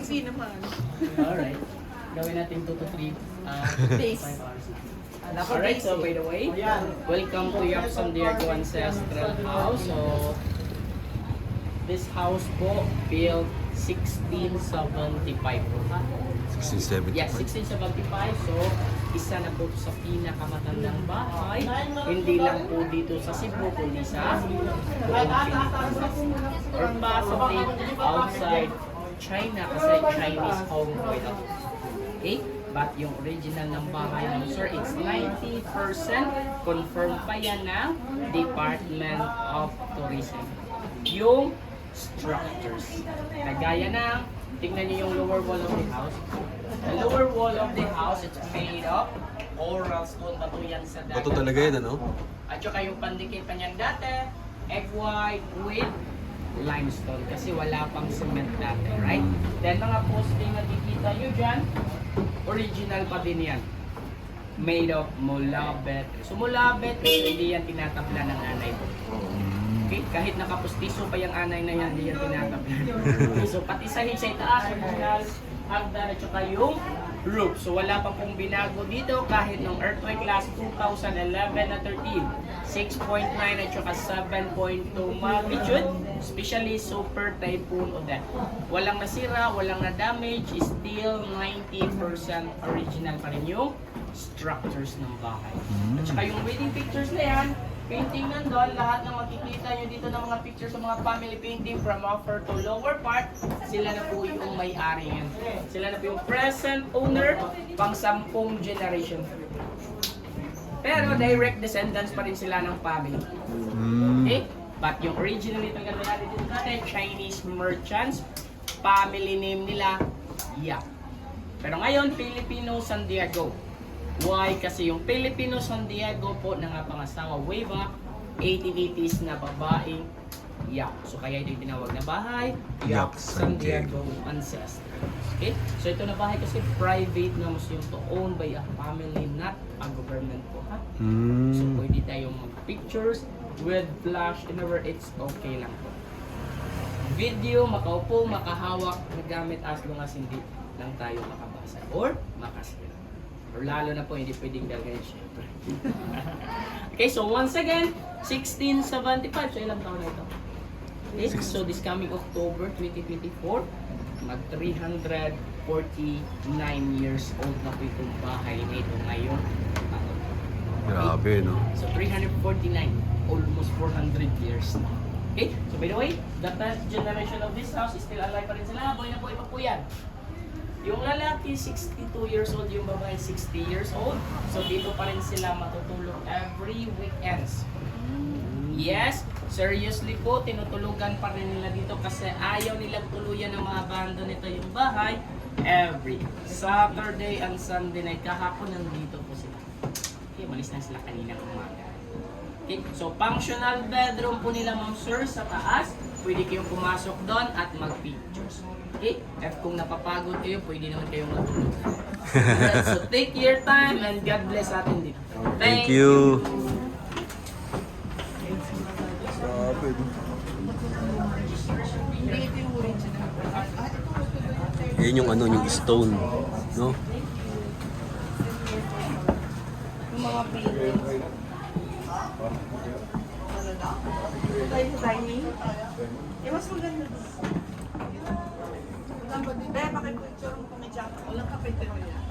Easy naman. Alright. Gawin natin 2 to 3 Days. 5 hours. Dapat Alright, easy. so by the way, welcome to Yap San Diego Ancestral House. So, this house po built 1675 po. 1675. Yes, 1675. So, isa na po sa pinakamatandang bahay. Hindi lang po dito sa Cebu, kundi sa buong Pilipinas. Or possibly outside China kasi Chinese home po ito. Okay? But yung original ng bahay ng sir, it's 90% confirmed pa yan ng Department of Tourism. Yung structures. Kagaya ng, tingnan niyo yung lower wall of the house. The lower wall of the house, it's made of coral stone. Bato yan sa dagat. Bato talaga yan, ano? At saka yung pandikit pa niyan dati, egg white with limestone kasi wala pang cement dati, right? Then mga poste na nakikita nyo dyan, original pa din yan. Made of mulabet. So mulabet, hindi yan tinatabla ng anay mo. Okay? Kahit nakapustiso pa yung anay na yan, hindi yan tinatabla. Okay, so pati sa itaas, original, hagdan at saka yung roof. So wala pa pong binago dito kahit nung earthquake last 2011 na 13. 6.9 at saka 7.2 magnitude. Especially super typhoon Odette. Walang nasira, walang na-damage. Still 90% original pa rin yung structures ng bahay. At saka yung wedding pictures na yan, painting nandun, lahat ng makikita nyo dito ng mga pictures sa mga family painting from upper to lower part, sila na po yung may-ari yan. Sila na po yung present owner pang 10 generation. Pero direct descendants pa rin sila ng family. Okay? But yung original nito ganda natin dito natin, Chinese merchants, family name nila, Yap. Pero ngayon, Filipino San Diego. Why? Kasi yung Filipino San Diego po nangapangasawa way back 1880s na babaeng Yap. So kaya ito yung tinawag na bahay, Yap San Diego Ancestral. Okay? So ito na bahay kasi private na museum to, owned by a family, not a government po. Ha? So pwede tayong mag-pictures with flash in our it's okay lang po. Video, makaupo, makahawak, nagamit as long as hindi lang tayo makabasa or makasira. Or lalo na po, hindi pwedeng dalgayin syempre. Okay, so once again, 1675. So ilang taon na ito? Okay, so this coming October 2024, mag 349 years old na po itong bahay nito ngayon. Grabe, no? So 349, almost 400 years na. Okay, so by the way, the 10th generation of this house is still alive pa rin sila. Boy na po ipa po yan. Yung lalaki 62 years old, yung babae 60 years old. So dito pa rin sila matutulog every weekends. Yes, seriously po, tinutulugan pa rin nila dito kasi ayaw nilang tuluyan ng mga bando nito yung bahay. Every Saturday and Sunday night, kahapon nandito po sila. Okay, malis na sila kaninang umaga. Okay, so functional bedroom po nila ma'am sir sa taas. Pwede kayong pumasok doon at mag-pictures. Okay, at kung napapagod kayo, pwede naman kayong matulog. Alright, so take your time and God bless atin dito. Thank you. Yan yung ano, yung stone, no? Yung mga paintings. Ito tayo sa dining. Eh, mas maganda doon. Kaya pakipicture mo kami dyan. Walang kapitero yan.